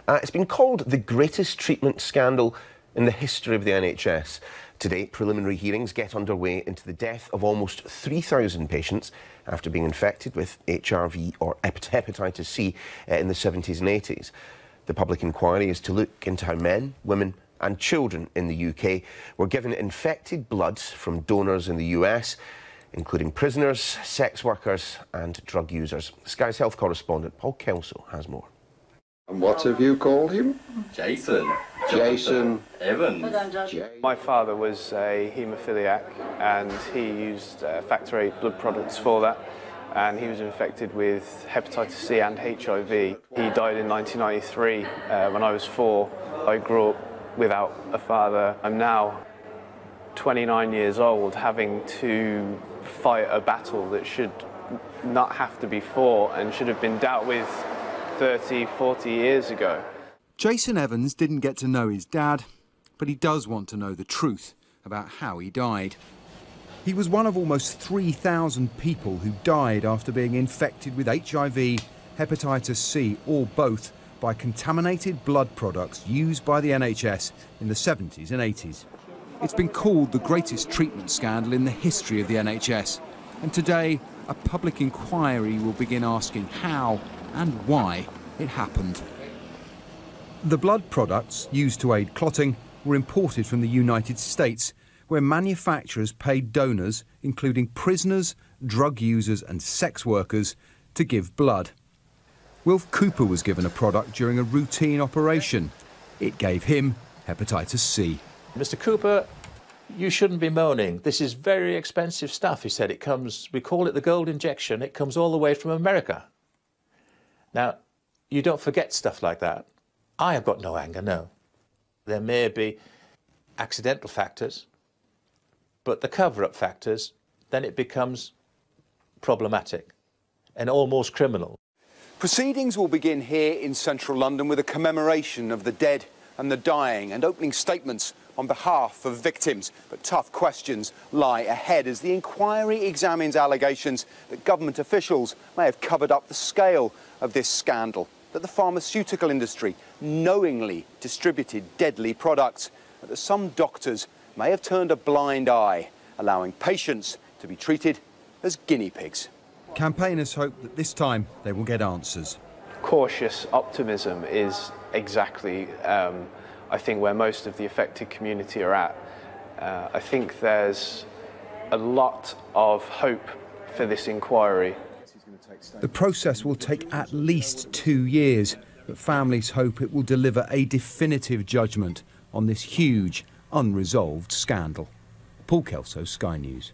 It's been called the greatest treatment scandal in the history of the NHS. Today, preliminary hearings get underway into the death of almost 3,000 patients after being infected with HRV or hepatitis C in the 70s and 80s. The public inquiry is to look into how men, women and children in the UK were given infected blood from donors in the US, including prisoners, sex workers and drug users. Sky's health correspondent Paul Kelso has more. And what have you called him? Jason. Jason Evans. My father was a haemophiliac and he used factor VIII blood products for that, and he was infected with hepatitis C and HIV. He died in 1993 when I was 4. I grew up without a father. I'm now 29 years old, having to fight a battle that should not have to be fought and should have been dealt with 30, 40 years ago. Jason Evans didn't get to know his dad, but he does want to know the truth about how he died. He was one of almost 3,000 people who died after being infected with HIV, hepatitis C, or both, by contaminated blood products used by the NHS in the 70s and 80s. It's been called the greatest treatment scandal in the history of the NHS, and today a public inquiry will begin asking how and why it happened. The blood products used to aid clotting were imported from the United States, where manufacturers paid donors, including prisoners, drug users and sex workers, to give blood. Wilf Cooper was given a product during a routine operation. It gave him hepatitis C. Mr. Cooper, you shouldn't be moaning. This is very expensive stuff, he said. It comes, we call it the gold injection. It comes all the way from America. Now, you don't forget stuff like that. I have got no anger, no. There may be accidental factors, but the cover-up factors, then it becomes problematic and almost criminal. Proceedings will begin here in central London with a commemoration of the dead and the dying and opening statements on behalf of victims. But tough questions lie ahead as the inquiry examines allegations that government officials may have covered up the scale of this scandal, that the pharmaceutical industry knowingly distributed deadly products, and that some doctors may have turned a blind eye, allowing patients to be treated as guinea pigs. Campaigners hope that this time they will get answers. Cautious optimism is exactly, I think, where most of the affected community are at. I think there's a lot of hope for this inquiry. The process will take at least 2 years, but families hope it will deliver a definitive judgment on this huge, unresolved scandal. Paul Kelso, Sky News.